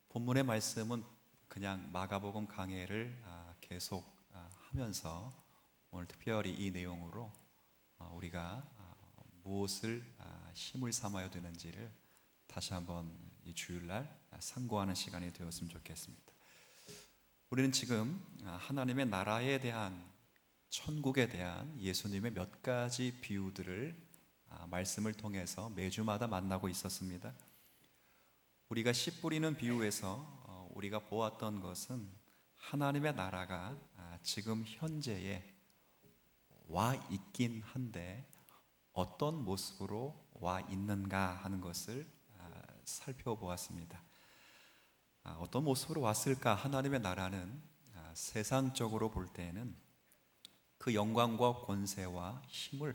본문의 말씀은 그냥 마가복음 강해를 계속 하면서 오늘 특별히 이 내용으로 우리가 무엇을 힘을 삼아야 되는지를 다시 한번 이 주일날 상고하는 시간이 되었으면 좋겠습니다. 우리는 지금 하나님의 나라에 대한, 천국에 대한 예수님의 몇 가지 비유들을 말씀을 통해서 매주마다 만나고 있었습니다. 우리가 씨 뿌리는 비유에서 우리가 보았던 것은 하나님의 나라가 지금 현재에 와 있긴 한데 어떤 모습으로 와 있는가 하는 것을 살펴보았습니다. 어떤 모습으로 왔을까? 하나님의 나라는 세상적으로 볼 때는 그 영광과 권세와 힘을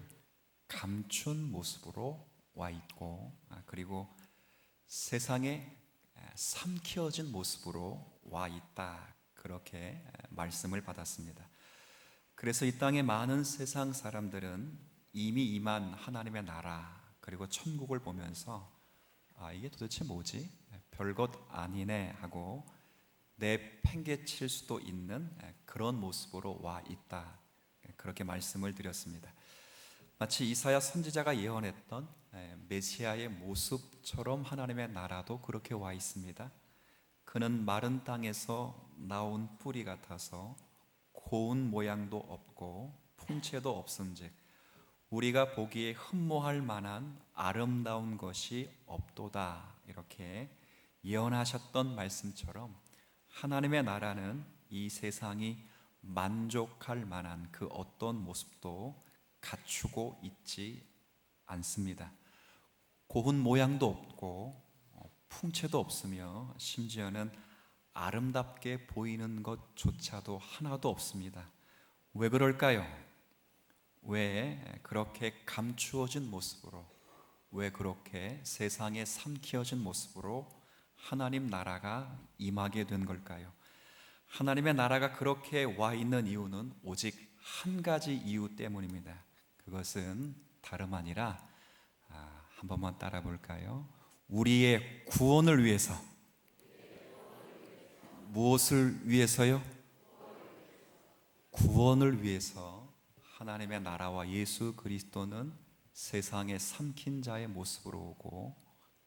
감춘 모습으로 와 있고, 그리고 세상에 삼키어진 모습으로 와 있다, 그렇게 말씀을 받았습니다. 그래서 이 땅의 많은 세상 사람들은 이미 임한 하나님의 나라 그리고 천국을 보면서 이게 도대체 뭐지? 별것 아니네 하고 내팽개칠 수도 있는 그런 모습으로 와 있다, 그렇게 말씀을 드렸습니다. 마치 이사야 선지자가 예언했던 메시아의 모습처럼 하나님의 나라도 그렇게 와 있습니다. 그는 마른 땅에서 나온 뿌리 같아서 고운 모양도 없고 풍채도 없은즉 우리가 보기에 흠모할 만한 아름다운 것이 없도다, 이렇게 예언하셨던 말씀처럼 하나님의 나라는 이 세상이 만족할 만한 그 어떤 모습도 갖추고 있지 않습니다. 고운 모양도 없고 풍채도 없으며 심지어는 아름답게 보이는 것조차도 하나도 없습니다. 왜 그럴까요? 왜 그렇게 감추어진 모습으로, 왜 그렇게 세상에 삼키어진 모습으로 하나님 나라가 임하게 된 걸까요? 하나님의 나라가 그렇게 와 있는 이유는 오직 한 가지 이유 때문입니다. 그것은 다름 아니라 한 번만 따라 볼까요? 우리의 구원을 위해서. 무엇을 위해서요? 구원을 위해서 하나님의 나라와 예수 그리스도는 세상에 삼킨 자의 모습으로 오고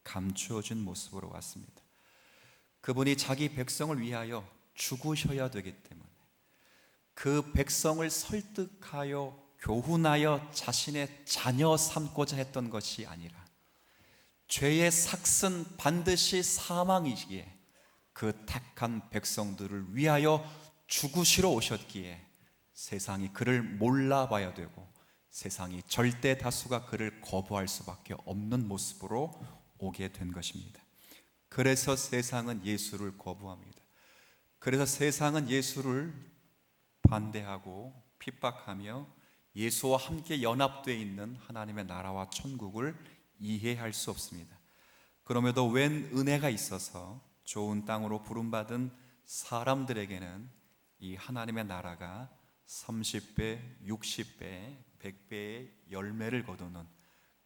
감추어진 모습으로 왔습니다. 그분이 자기 백성을 위하여 죽으셔야 되기 때문에 그 백성을 설득하여 교훈하여 자신의 자녀 삼고자 했던 것이 아니라 죄의 삭은 반드시 사망이기에 그 택한 백성들을 위하여 죽으시러 오셨기에 세상이 그를 몰라봐야 되고 세상이 절대 다수가 그를 거부할 수밖에 없는 모습으로 오게 된 것입니다. 그래서 세상은 예수를 거부합니다. 그래서 세상은 예수를 반대하고 핍박하며 예수와 함께 연합되어 있는 하나님의 나라와 천국을 이해할 수 없습니다. 그럼에도 웬 은혜가 있어서 좋은 땅으로 부름받은 사람들에게는 이 하나님의 나라가 30배, 60배, 100배의 열매를 거두는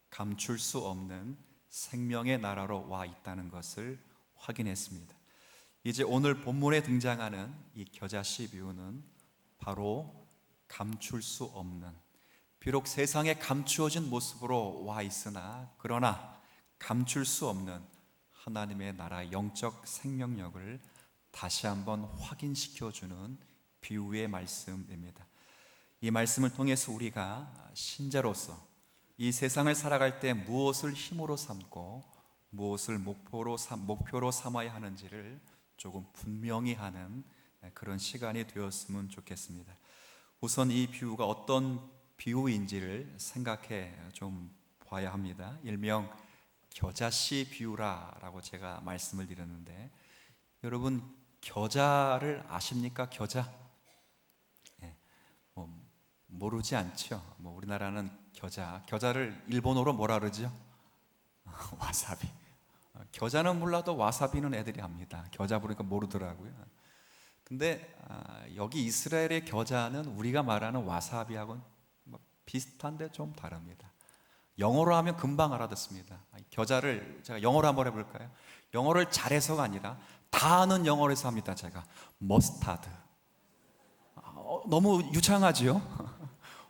감출 수 없는 생명의 나라로 와 있다는 것을 확인했습니다. 이제 오늘 본문에 등장하는 이 겨자씨 비유는 바로 감출 수 없는, 비록 세상에 감추어진 모습으로 와 있으나 그러나 감출 수 없는 하나님의 나라의 영적 생명력을 다시 한번 확인시켜주는 비유의 말씀입니다. 이 말씀을 통해서 우리가 신자로서 이 세상을 살아갈 때 무엇을 힘으로 삼고 무엇을 목표로 삼아야 하는지를 조금 분명히 하는 그런 시간이 되었으면 좋겠습니다. 우선 이 비유가 어떤 비유인지를 생각해 좀 봐야 합니다. 일명 겨자씨 비유라고 제가 말씀을 드렸는데, 여러분 겨자를 아십니까? 겨자? 모르지 않죠. 우리나라는 겨자를 일본어로 뭐라 그러죠? 와사비. 겨자는 몰라도 와사비는 애들이 압니다. 겨자 부르니까 모르더라고요. 근데 여기 이스라엘의 겨자는 우리가 말하는 와사비하고는 비슷한데 좀 다릅니다. 영어로 하면 금방 알아듣습니다. 겨자를 제가 영어로 한번 해볼까요? 영어를 잘해서가 아니라 다 아는 영어로 해서 합니다. 제가 머스타드. 너무 유창하지요?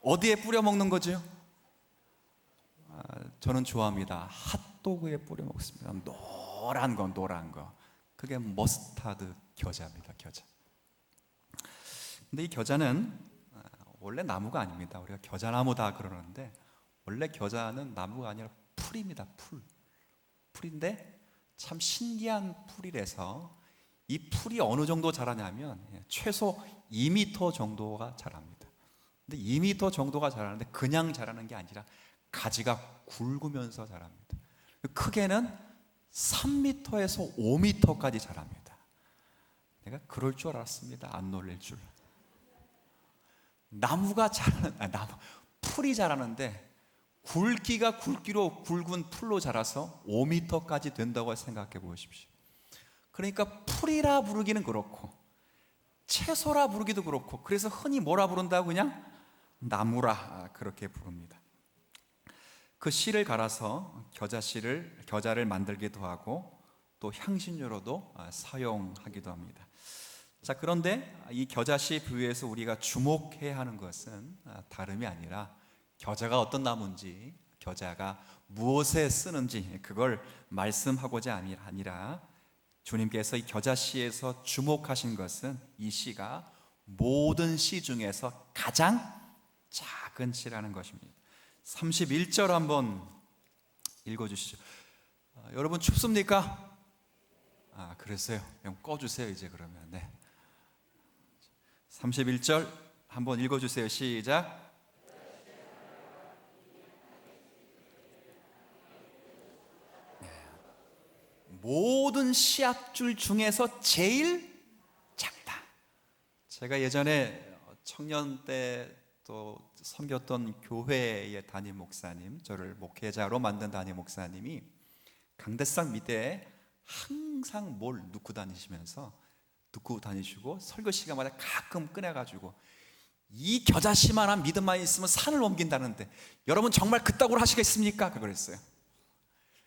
어디에 뿌려 먹는 거죠? 저는 좋아합니다. 핫도그에 뿌려 먹습니다. 노란 거. 그게 머스타드 겨자입니다. 겨자. 근데 이 겨자는 원래 나무가 아닙니다. 우리가 겨자나무다 그러는데 원래 겨자는 나무가 아니라 풀입니다. 풀인데 참 신기한 풀이라서 이 풀이 어느 정도 자라냐면 최소 2m 정도가 자랍니다. 근데 2m 정도가 자라는데 그냥 자라는 게 아니라 가지가 굵으면서 자랍니다. 크게는 3m에서 5m까지 자랍니다. 내가 그럴 줄 알았습니다. 안 놀랄 줄. 풀이 자라는데 굵기로 굵은 풀로 자라서 5m까지 된다고 생각해 보십시오. 그러니까 풀이라 부르기는 그렇고 채소라 부르기도 그렇고 그래서 흔히 뭐라 부른다고 그냥 나무라 그렇게 부릅니다. 그 씨를 갈아서 겨자를 만들기도 하고 또 향신료로도 사용하기도 합니다. 자, 그런데 이 겨자씨 비유에서 우리가 주목해야 하는 것은 다름이 아니라 겨자가 어떤 나무인지, 겨자가 무엇에 쓰는지 그걸 말씀하고자 아니라 주님께서 이 겨자씨에서 주목하신 것은 이 씨가 모든 씨 중에서 가장 작은 씨라는 것입니다. 31절 한번 읽어주시죠. 여러분 춥습니까? 그랬어요. 그럼 꺼주세요 이제 그러면. 네. 31절 한번 읽어주세요. 시작. 모든 씨앗줄 중에서 제일 작다. 제가 예전에 청년 때 또 섬겼던 교회의 담임 목사님, 저를 목회자로 만든 담임 목사님이 강대상 밑에 항상 뭘 넣고 다니시고 설교 시간마다 가끔 꺼내가지고 이 겨자씨만한 믿음만 있으면 산을 옮긴다는데 여러분 정말 그따구로 하시겠습니까? 그랬어요.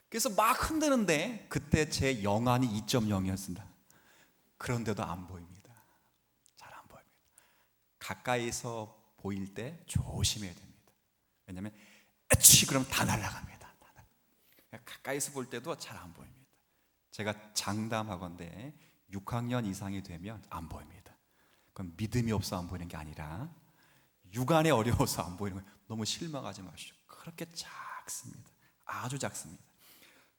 그래서 막 흔드는데 그때 제 영안이 2.0이었습니다. 그런데도 안 보입니다. 잘 안 보입니다. 가까이서 보일 때 조심해야 됩니다. 왜냐하면 에취 그러면 다 날아갑니다. 가까이서 볼 때도 잘 안 보입니다. 제가 장담하건대 6학년 이상이 되면 안 보입니다. 그건 믿음이 없어 안 보이는 게 아니라 육안이 어려워서 안 보이는 거예요. 너무 실망하지 마시오. 그렇게 작습니다. 아주 작습니다.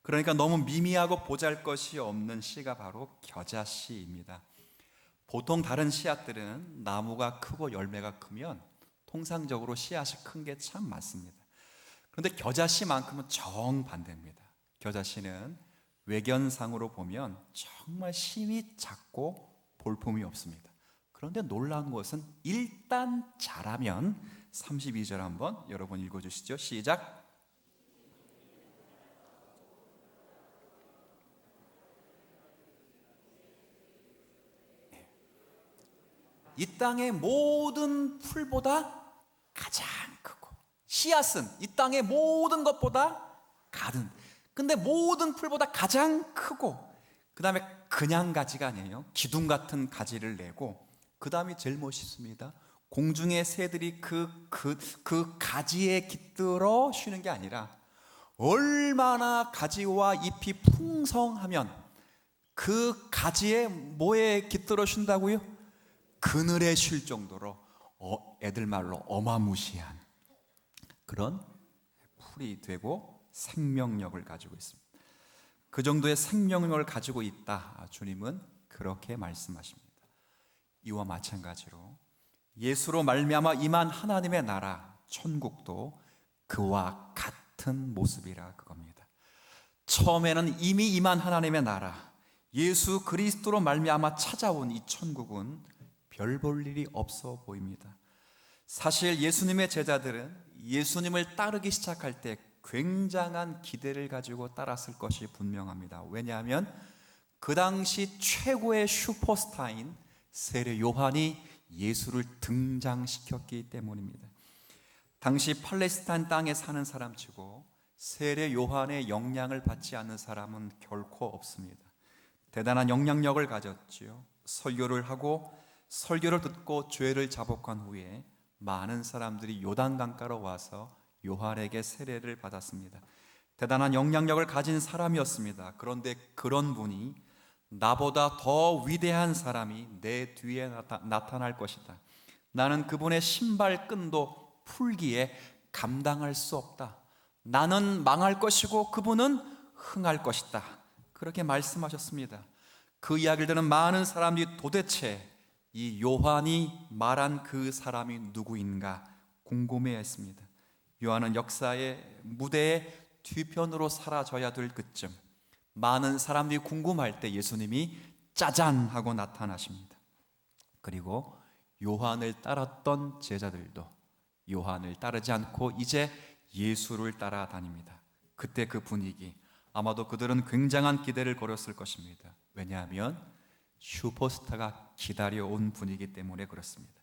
그러니까 너무 미미하고 보잘것이 없는 씨가 바로 겨자씨입니다. 보통 다른 씨앗들은 나무가 크고 열매가 크면 통상적으로 씨앗이 큰 게 참 많습니다. 그런데 겨자씨만큼은 정반대입니다. 겨자씨는 외견상으로 보면 정말 심이 작고 볼품이 없습니다. 그런데 놀라운 것은 일단 자라면 32절 한번 여러분 읽어주시죠. 시작. 이 땅의 모든 풀보다 가장 크고 씨앗은 이 땅의 모든 것보다 가든 근데 모든 풀보다 가장 크고 그 다음에 그냥 가지가 아니에요. 기둥 같은 가지를 내고 그 다음이 제일 멋있습니다. 공중의 새들이 그 가지에 깃들어 쉬는 게 아니라 얼마나 가지와 잎이 풍성하면 그 가지에 뭐에 깃들어 쉰다고요? 그늘에 쉴 정도로 애들 말로 어마무시한 그런 풀이 되고 생명력을 가지고 있습니다. 그 정도의 생명력을 가지고 있다. 주님은 그렇게 말씀하십니다. 이와 마찬가지로 예수로 말미암아 임한 하나님의 나라 천국도 그와 같은 모습이라 그겁니다. 처음에는 이미 임한 하나님의 나라 예수 그리스도로 말미암아 찾아온 이 천국은 별 볼 일이 없어 보입니다. 사실 예수님의 제자들은 예수님을 따르기 시작할 때 굉장한 기대를 가지고 따랐을 것이 분명합니다. 왜냐하면 그 당시 최고의 슈퍼스타인 세례 요한이 예수를 등장시켰기 때문입니다. 당시 팔레스타인 땅에 사는 사람치고 세례 요한의 영향을 받지 않는 사람은 결코 없습니다. 대단한 영향력을 가졌지요. 설교를 하고 설교를 듣고 죄를 자복한 후에 많은 사람들이 요단강가로 와서 요한에게 세례를 받았습니다. 대단한 영향력을 가진 사람이었습니다. 그런데 그런 분이 나보다 더 위대한 사람이 내 뒤에 나타날 것이다. 나는 그분의 신발끈도 풀기에 감당할 수 없다. 나는 망할 것이고 그분은 흥할 것이다. 그렇게 말씀하셨습니다. 그 이야기를 듣는 많은 사람들이 도대체 이 요한이 말한 그 사람이 누구인가 궁금해했습니다. 요한은 역사의 무대의 뒤편으로 사라져야 될 그쯤 많은 사람들이 궁금할 때 예수님이 짜잔 하고 나타나십니다. 그리고 요한을 따랐던 제자들도 요한을 따르지 않고 이제 예수를 따라다닙니다. 그때 그 분위기, 아마도 그들은 굉장한 기대를 걸었을 것입니다. 왜냐하면 슈퍼스타가 기다려온 분위기 때문에 그렇습니다.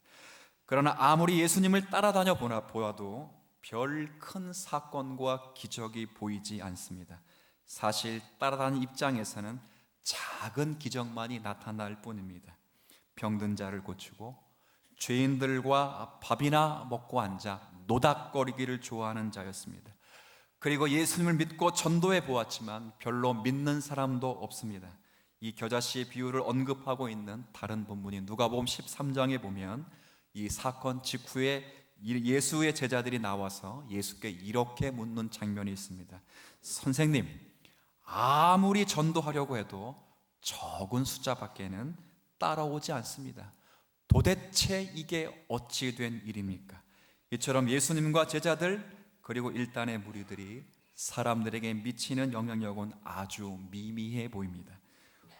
그러나 아무리 예수님을 따라다녀 보아도 별 큰 사건과 기적이 보이지 않습니다. 사실 따라다니는 입장에서는 작은 기적만이 나타날 뿐입니다. 병든 자를 고치고 죄인들과 밥이나 먹고 앉아 노닥거리기를 좋아하는 자였습니다. 그리고 예수님을 믿고 전도해 보았지만 별로 믿는 사람도 없습니다. 이 겨자씨의 비유를 언급하고 있는 다른 본문인 누가복음 13장에 보면 이 사건 직후에 예수의 제자들이 나와서 예수께 이렇게 묻는 장면이 있습니다. 선생님, 아무리 전도하려고 해도 적은 숫자밖에는 따라오지 않습니다. 도대체 이게 어찌 된 일입니까? 이처럼 예수님과 제자들 그리고 일단의 무리들이 사람들에게 미치는 영향력은 아주 미미해 보입니다.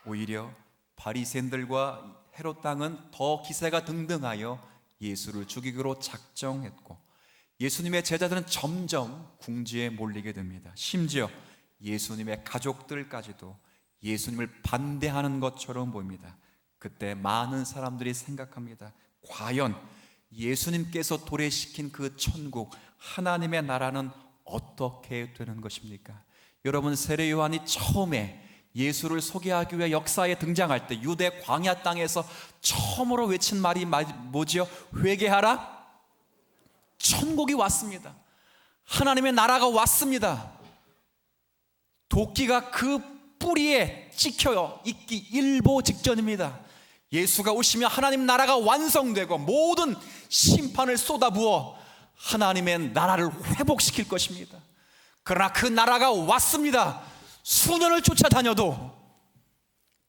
오히려 바리새인들과 헤롯 왕은 더 기세가 등등하여 예수를 죽이기로 작정했고 예수님의 제자들은 점점 궁지에 몰리게 됩니다. 심지어 예수님의 가족들까지도 예수님을 반대하는 것처럼 보입니다. 그때 많은 사람들이 생각합니다. 과연 예수님께서 도래시킨 그 천국 하나님의 나라는 어떻게 되는 것입니까? 여러분, 세례 요한이 처음에 예수를 소개하기 위해 역사에 등장할 때 유대 광야 땅에서 처음으로 외친 말이 뭐지요? 회개하라. 천국이 왔습니다. 하나님의 나라가 왔습니다. 도끼가 그 뿌리에 찍혀 있기 일보 직전입니다. 예수가 오시면 하나님 나라가 완성되고 모든 심판을 쏟아부어 하나님의 나라를 회복시킬 것입니다. 그러나 그 나라가 왔습니다. 수년을 쫓아다녀도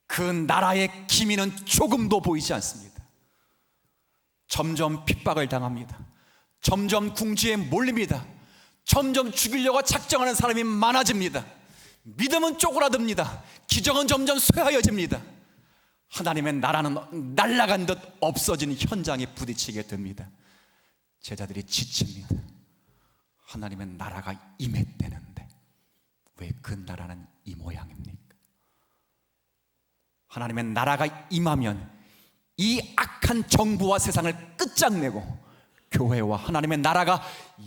그 나라의 기미는 조금도 보이지 않습니다. 점점 핍박을 당합니다. 점점 궁지에 몰립니다. 점점 죽이려고 작정하는 사람이 많아집니다. 믿음은 쪼그라듭니다. 기적은 점점 쇠하여집니다. 하나님의 나라는 날아간 듯 없어진 현장에 부딪히게 됩니다. 제자들이 지칩니다. 하나님의 나라가 임했다는데 왜 그 나라는 이 모양입니까? 하나님의 나라가 임하면 이 악한 정부와 세상을 끝장내고 교회와 하나님의 나라가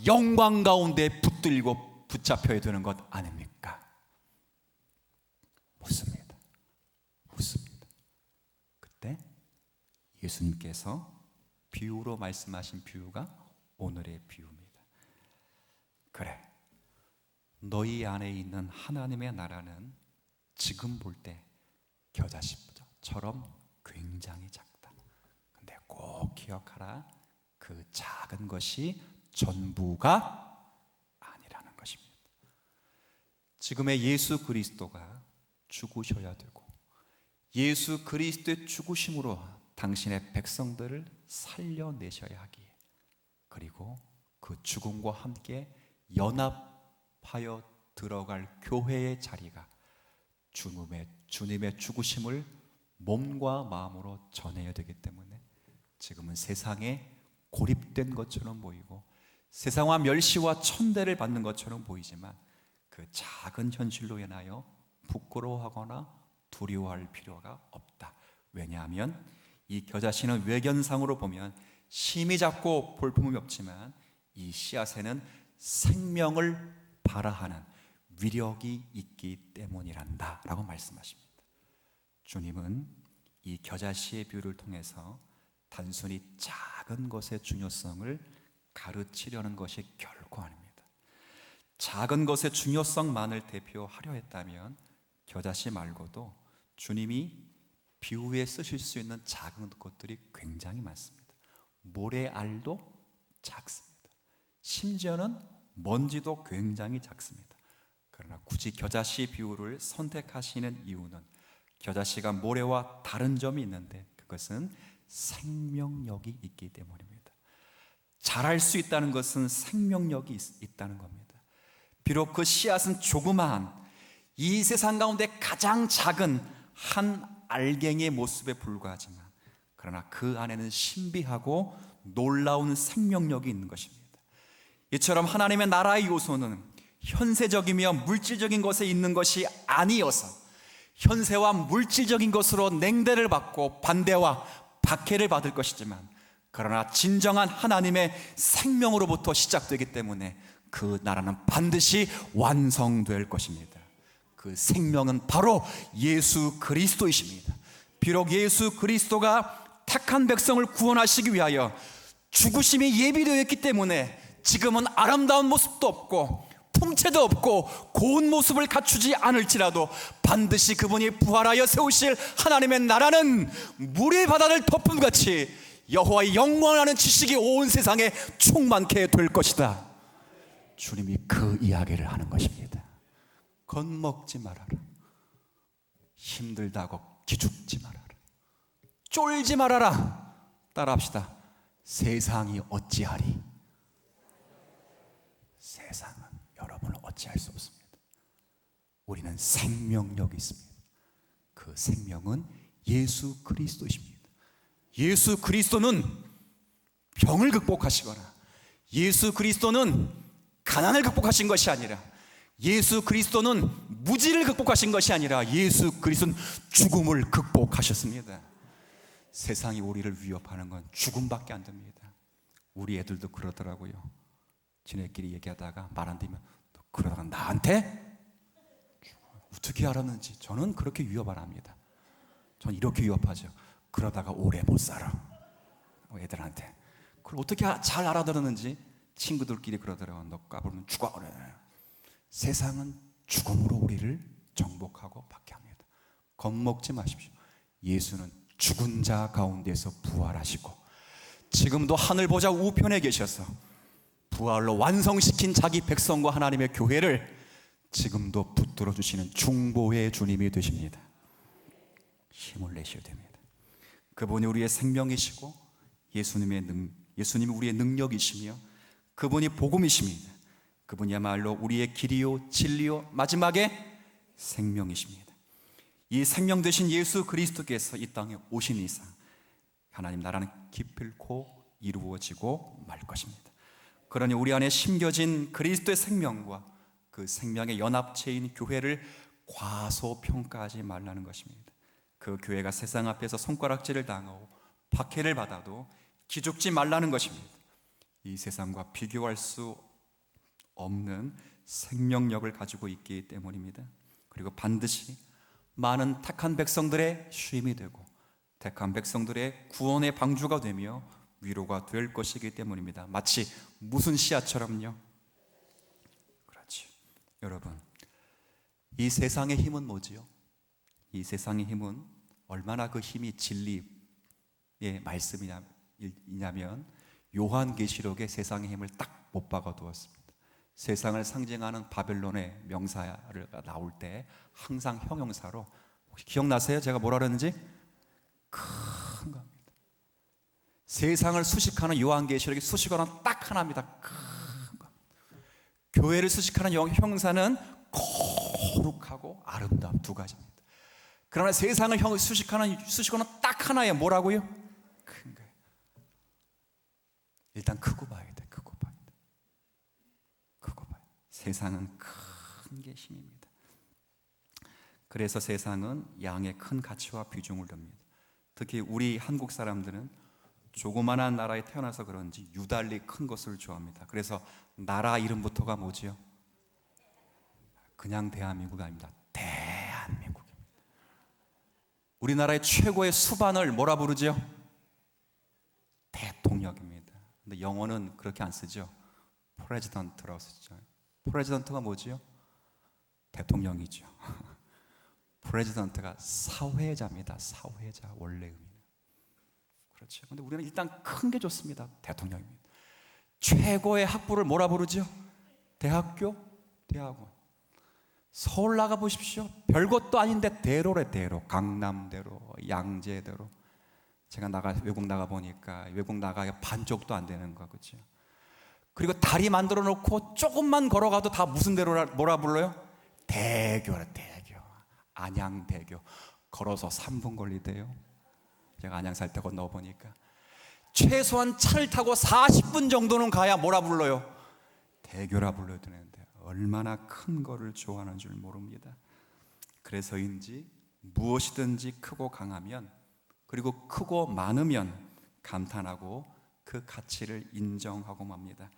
영광 가운데 붙들고 붙잡혀야 되는 것 아닙니까? 묻습니다. 그때 예수님께서 비유로 말씀하신 비유가 오늘의 비유입니다. 그래, 너희 안에 있는 하나님의 나라는 지금 볼 때 겨자씨처럼 굉장히 작다. 근데 꼭 기억하라. 그 작은 것이 전부가 아니라는 것입니다. 지금의 예수 그리스도가 죽으셔야 되고 예수 그리스도의 죽으심으로 당신의 백성들을 살려내셔야 하기에, 그리고 그 죽음과 함께 연합하여 들어갈 교회의 자리가 주님의 죽으심을 몸과 마음으로 전해야 되기 때문에 지금은 세상에 고립된 것처럼 보이고 세상과 멸시와 천대를 받는 것처럼 보이지만 그 작은 현실로 인하여 부끄러워하거나 두려워할 필요가 없다. 왜냐하면 이 겨자씨는 외견상으로 보면 심이 작고 볼품이 없지만 이 씨앗에는 생명을 발하하는 위력이 있기 때문이란다 라고 말씀하십니다. 주님은 이 겨자씨의 비유를 통해서 단순히 작은 것의 중요성을 가르치려는 것이 결코 아닙니다. 작은 것의 중요성만을 대표하려 했다면 겨자씨 말고도 주님이 비유에 쓰실 수 있는 작은 것들이 굉장히 많습니다. 모래알도 작습니다. 심지어는 먼지도 굉장히 작습니다. 그러나 굳이 겨자씨 비유를 선택하시는 이유는 겨자씨가 모래와 다른 점이 있는데 그것은 생명력이 있기 때문입니다. 자랄 수 있다는 것은 생명력이 있다는 겁니다. 비록 그 씨앗은 조그마한 이 세상 가운데 가장 작은 한 알갱이의 모습에 불과하지만 그러나 그 안에는 신비하고 놀라운 생명력이 있는 것입니다. 이처럼 하나님의 나라의 요소는 현세적이며 물질적인 것에 있는 것이 아니어서 현세와 물질적인 것으로 냉대를 받고 반대와 박해를 받을 것이지만 그러나 진정한 하나님의 생명으로부터 시작되기 때문에 그 나라는 반드시 완성될 것입니다. 그 생명은 바로 예수 그리스도이십니다. 비록 예수 그리스도가 택한 백성을 구원하시기 위하여 죽으심이 예비되어 있기 때문에 지금은 아름다운 모습도 없고 풍채도 없고 고운 모습을 갖추지 않을지라도 반드시 그분이 부활하여 세우실 하나님의 나라는 물의 바다를 덮음같이 여호와의 영원하는 지식이 온 세상에 충만케 될 것이다. 주님이 그 이야기를 하는 것입니다. 겁먹지 말아라. 힘들다고 기죽지 말아라. 쫄지 말아라. 따라합시다. 세상이 어찌하리? 세상은 여러분을 어찌할 수 없습니다. 우리는 생명력이 있습니다. 그 생명은 예수 그리스도이십니다. 예수 그리스도는 병을 극복하시거나 예수 그리스도는 가난을 극복하신 것이 아니라 예수 그리스도는 무지를 극복하신 것이 아니라 예수 그리스도는 죽음을 극복하셨습니다. 세상이 우리를 위협하는 건 죽음밖에 안 됩니다. 우리 애들도 그러더라고요. 지네끼리 얘기하다가 말 안 되면 그러다가 나한테 어떻게 알았는지 저는 그렇게 위협 안 합니다. 전 이렇게 위협하죠. 그러다가 오래 못 살아. 애들한테 그걸 어떻게 잘 알아들었는지 친구들끼리 그러더라고요. 너 까불면 죽어 그래. 세상은 죽음으로 우리를 정복하고 박해합니다. 겁먹지 마십시오. 예수는 죽은 자 가운데서 부활하시고 지금도 하늘 보좌 우편에 계셔서 부활로 완성시킨 자기 백성과 하나님의 교회를 지금도 붙들어 주시는 중보의 주님이 되십니다. 힘을 내셔야 됩니다. 그분이 우리의 생명이시고 예수님이 우리의 능력이시며 그분이 복음이십니다. 그분이야말로 우리의 길이요 진리요 마지막에 생명이십니다. 이 생명 되신 예수 그리스도께서 이 땅에 오신 이상 하나님 나라는 기필코 이루어지고 말 것입니다. 그러니 우리 안에 심겨진 그리스도의 생명과 그 생명의 연합체인 교회를 과소평가하지 말라는 것입니다. 그 교회가 세상 앞에서 손가락질을 당하고 박해를 받아도 기죽지 말라는 것입니다. 이 세상과 비교할 수 없는 생명력을 가지고 있기 때문입니다. 그리고 반드시 많은 택한 백성들의 쉼이 되고 택한 백성들의 구원의 방주가 되며 위로가 될 것이기 때문입니다. 마치 무슨 씨앗처럼요. 그렇지. 여러분, 이 세상의 힘은 뭐지요? 이 세상의 힘은 얼마나 그 힘이 진리의 말씀이냐면 요한계시록에 세상의 힘을 딱 못 박아 두었습니다. 세상을 상징하는 바벨론의 명사를 나올 때 항상 형용사로 혹시 기억나세요? 제가 뭐라 그랬는지? 큰 겁니다. 세상을 수식하는 요한계시록이 수식어는 딱 하나입니다. 큰 겁니다. 교회를 수식하는 형용사는 거룩하고 아름다움 두 가지입니다. 그러나 세상을 수식하는 수식어는 딱 하나예요. 뭐라고요? 큰 거예요. 일단 크고 봐야 돼. 크고 봐야 돼. 크고 봐야 돼. 세상은 큰 게 힘입니다. 그래서 세상은 양의 큰 가치와 비중을 둡니다. 특히 우리 한국 사람들은 조그만한 나라에 태어나서 그런지 유달리 큰 것을 좋아합니다. 그래서 나라 이름부터가 뭐지요? 그냥 대한민국이 아닙니다. 대한민국입니다. 우리나라의 최고의 수반을 뭐라 부르죠? 대통령입니다. 근데 영어는 그렇게 안 쓰죠. 프레지던트라고 쓰죠. 프레지던트가 뭐지요? 대통령이죠. 프레지던트가 사회자입니다. 사회자 원래 의미는. 그렇죠. 근데 우리는 일단 큰 게 좋습니다. 대통령입니다. 최고의 학부를 뭐라 부르죠? 대학교, 대학원. 서울 나가 보십시오. 별것도 아닌데 대로래, 대로. 강남대로, 양재대로. 제가 외국 나가 보니까 외국 나가야 반쪽도 안 되는 거, 그렇죠? 그리고 다리 만들어 놓고 조금만 걸어가도 다 무슨 대로라, 뭐라 불러요? 대교라, 대교. 안양대교. 걸어서 3분 걸리대요. 제가 안양 살 때 건너 보니까 최소한 차를 타고 40분 정도는 가야 뭐라 불러요? 대교라 불러야 되는데 얼마나 큰 거를 좋아하는 줄 모릅니다. 그래서인지 무엇이든지 크고 강하면, 그리고 크고 많으면 감탄하고 그 가치를 인정하고 맙니다.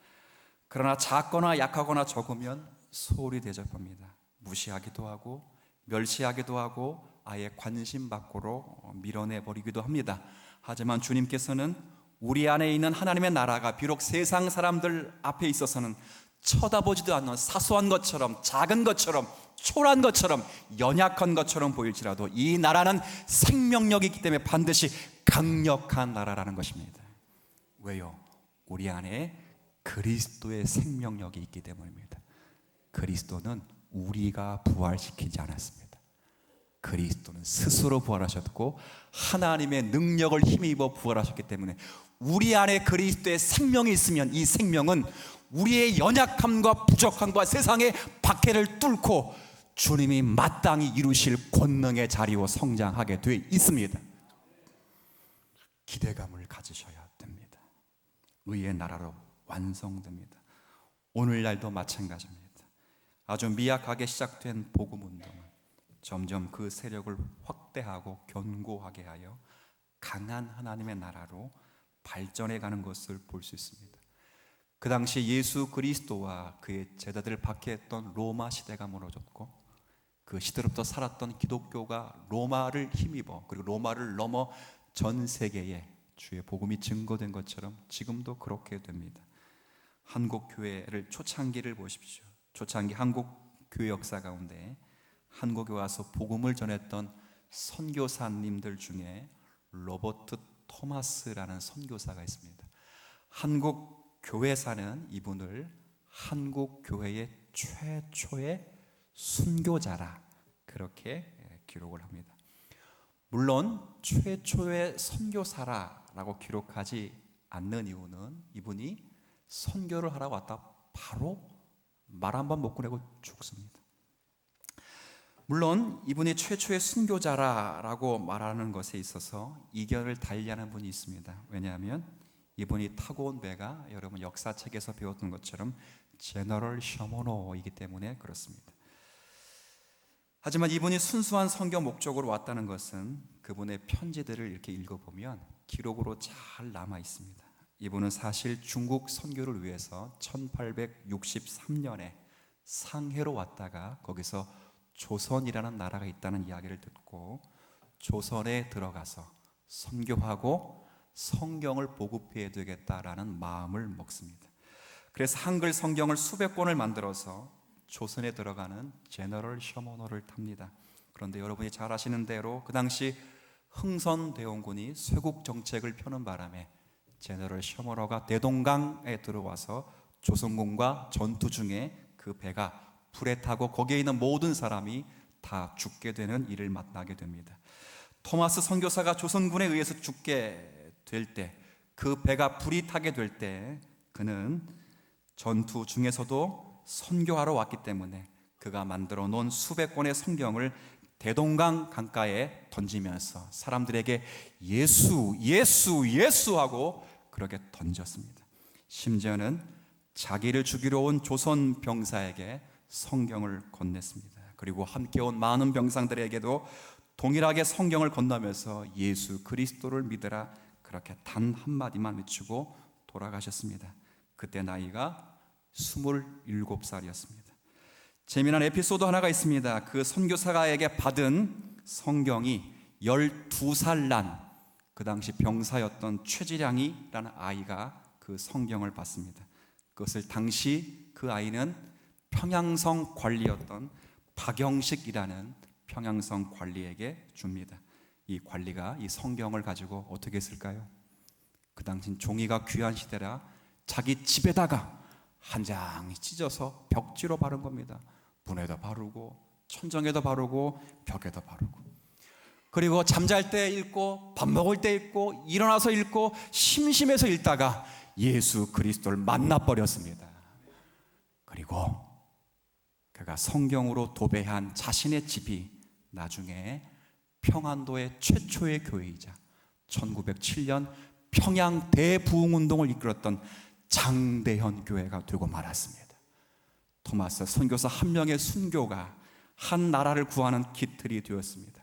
그러나 작거나 약하거나 적으면 소홀히 대접합니다. 무시하기도 하고 멸시하기도 하고 아예 관심 밖으로 밀어내버리기도 합니다. 하지만 주님께서는 우리 안에 있는 하나님의 나라가 비록 세상 사람들 앞에 있어서는 쳐다보지도 않는 사소한 것처럼, 작은 것처럼, 초라한 것처럼, 연약한 것처럼 보일지라도 이 나라는 생명력이 있기 때문에 반드시 강력한 나라라는 것입니다. 왜요? 우리 안에 그리스도의 생명력이 있기 때문입니다. 그리스도는 우리가 부활시키지 않았습니다. 그리스도는 스스로 부활하셨고 하나님의 능력을 힘입어 부활하셨기 때문에 우리 안에 그리스도의 생명이 있으면 이 생명은 우리의 연약함과 부족함과 세상의 박해를 뚫고 주님이 마땅히 이루실 권능의 자리로 성장하게 되어 있습니다. 기대감을 가지셔야 됩니다. 의의 나라로 완성됩니다. 오늘날도 마찬가지입니다. 아주 미약하게 시작된 복음운동은 점점 그 세력을 확대하고 견고하게 하여 강한 하나님의 나라로 발전해 가는 것을 볼 수 있습니다. 그 당시 예수 그리스도와 그의 제자들을 박해했던 로마 시대가 무너졌고 그 시대로부터 살았던 기독교가 로마를 힘입어 그리고 로마를 넘어 전 세계에 주의 복음이 증거된 것처럼 지금도 그렇게 됩니다. 한국 교회를 초창기를 보십시오. 초창기 한국 교회 역사 가운데 한국에 와서 복음을 전했던 선교사님들 중에 로버트 토마스라는 선교사가 있습니다. 한국 교회사는 이분을 한국 교회의 최초의 순교자라 그렇게 기록을 합니다. 물론 최초의 선교사라고 기록하지 않는 이유는 이분이 선교를 하러 왔다 바로 말 한 번 못 꺼내고 죽습니다. 물론 이분이 최초의 순교자라고 말하는 것에 있어서 이견을 달리하는 분이 있습니다. 왜냐하면 이분이 타고 온 배가 여러분 역사책에서 배웠던 것처럼 제너럴 셔머노이기 때문에 그렇습니다. 하지만 이분이 순수한 선교 목적으로 왔다는 것은 그분의 편지들을 이렇게 읽어보면 기록으로 잘 남아 있습니다. 이분은 사실 중국 선교를 위해서 1863년에 상해로 왔다가 거기서 조선이라는 나라가 있다는 이야기를 듣고 조선에 들어가서 선교하고 성경을 보급해야 되겠다라는 마음을 먹습니다. 그래서 한글 성경을 수백 권을 만들어서 조선에 들어가는 제너럴 셔머노를 탑니다. 그런데 여러분이 잘 아시는 대로 그 당시 흥선대원군이 쇄국 정책을 펴는 바람에 제너럴 셔머노가 대동강에 들어와서 조선군과 전투 중에 그 배가 불에 타고 거기에 있는 모든 사람이 다 죽게 되는 일을 만나게 됩니다. 토마스 선교사가 조선군에 의해서 죽게 될 때, 그 배가 불이 타게 될 때 그는 전투 중에서도 선교하러 왔기 때문에 그가 만들어 놓은 수백 권의 성경을 대동강 강가에 던지면서 사람들에게 예수, 예수, 예수 하고 그렇게 던졌습니다. 심지어는 자기를 죽이러 온 조선 병사에게 성경을 건넸습니다. 그리고 함께 온 많은 병상들에게도 동일하게 성경을 건너면서 예수 그리스도를 믿으라 그렇게 단 한마디만 외치고 돌아가셨습니다. 그때 나이가 27살이었습니다. 재미난 에피소드 하나가 있습니다. 그 선교사에게 받은 성경이 12살 난 그 당시 병사였던 최지량이라는 아이가 그 성경을 받습니다. 그것을 당시 그 아이는 평양성 관리였던 박영식이라는 평양성 관리에게 줍니다. 이 관리가 이 성경을 가지고 어떻게 했을까요? 그 당시 종이가 귀한 시대라 자기 집에다가 한 장이 찢어서 벽지로 바른 겁니다. 문에도 바르고 천정에도 바르고 벽에도 바르고, 그리고 잠잘 때 읽고 밥 먹을 때 읽고 일어나서 읽고 심심해서 읽다가 예수 그리스도를 만나버렸습니다. 그리고 그가 성경으로 도배한 자신의 집이 나중에 평안도의 최초의 교회이자 1907년 평양 대부흥운동을 이끌었던 장대현 교회가 되고 말았습니다. 토마스 선교사 한 명의 순교가 한 나라를 구하는 깃털이 되었습니다.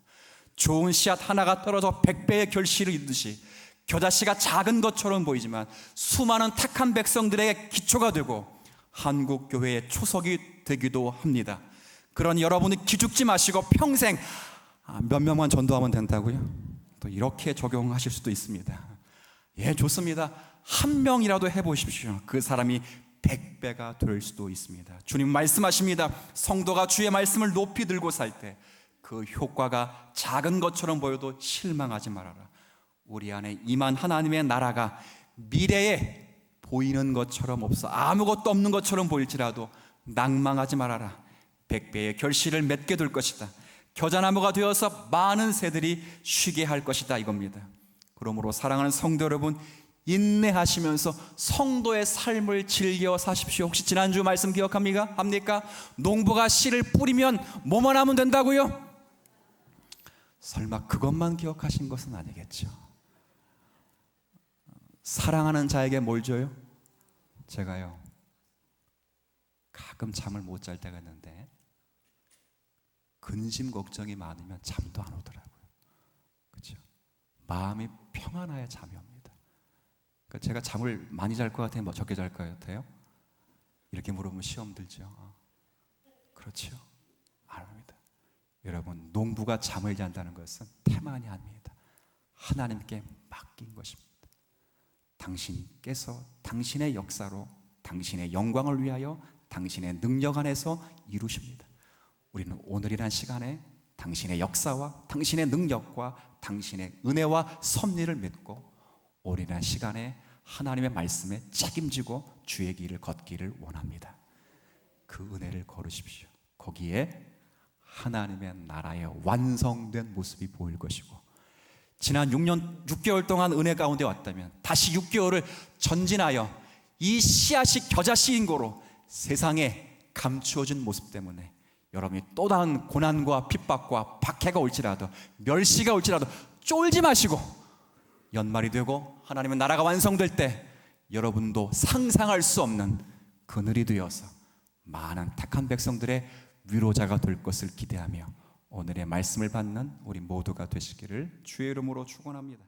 좋은 씨앗 하나가 떨어져 100배의 결실을 이루듯이 겨자씨가 작은 것처럼 보이지만 수많은 택한 백성들에게 기초가 되고 한국 교회의 초석이 되기도 합니다. 그런 여러분이 기죽지 마시고 평생 몇 명만 전도하면 된다고요? 또 이렇게 적용하실 수도 있습니다. 예, 좋습니다. 한 명이라도 해보십시오. 그 사람이 100배가 될 수도 있습니다. 주님 말씀하십니다. 성도가 주의 말씀을 높이 들고 살 때 그 효과가 작은 것처럼 보여도 실망하지 말아라. 우리 안에 임한 하나님의 나라가 미래에 보이는 것처럼 없어 아무것도 없는 것처럼 보일지라도 낭망하지 말아라. 100배의 결실을 맺게 될 것이다. 겨자나무가 되어서 많은 새들이 쉬게 할 것이다, 이겁니다. 그러므로 사랑하는 성도 여러분, 인내하시면서 성도의 삶을 즐겨 사십시오. 혹시 지난주 말씀 기억합니까? 농부가 씨를 뿌리면 뭐만 하면 된다고요? 설마 그것만 기억하신 것은 아니겠죠. 사랑하는 자에게 뭘 줘요? 제가요, 가끔 잠을 못 잘 때가 있는데 근심 걱정이 많으면 잠도 안 오더라고요. 그렇죠? 마음이 평안해야 잠이 옵니다. 그러니까 제가 잠을 많이 잘 것 같아요? 뭐 적게 잘 것 같아요? 이렇게 물어보면 시험 들죠. 그렇죠? 아닙니다. 여러분, 농부가 잠을 잔다는 것은 태만이 아닙니다. 하나님께 맡긴 것입니다. 당신께서 당신의 역사로 당신의 영광을 위하여 당신의 능력 안에서 이루십니다. 우리는 오늘이란 시간에 당신의 역사와 당신의 능력과 당신의 은혜와 섭리를 믿고 오늘이란 시간에 하나님의 말씀에 책임지고 주의 길을 걷기를 원합니다. 그 은혜를 걸으십시오. 거기에 하나님의 나라의 완성된 모습이 보일 것이고, 지난 6개월 동안 은혜 가운데 왔다면 다시 6개월을 전진하여 이 씨앗이 겨자씨인 고로 세상에 감추어진 모습 때문에 여러분이 또 다른 고난과 핍박과 박해가 올지라도, 멸시가 올지라도 쫄지 마시고, 연말이 되고 하나님의 나라가 완성될 때 여러분도 상상할 수 없는 그늘이 되어서 많은 택한 백성들의 위로자가 될 것을 기대하며 오늘의 말씀을 받는 우리 모두가 되시기를 주의 이름으로 축원합니다.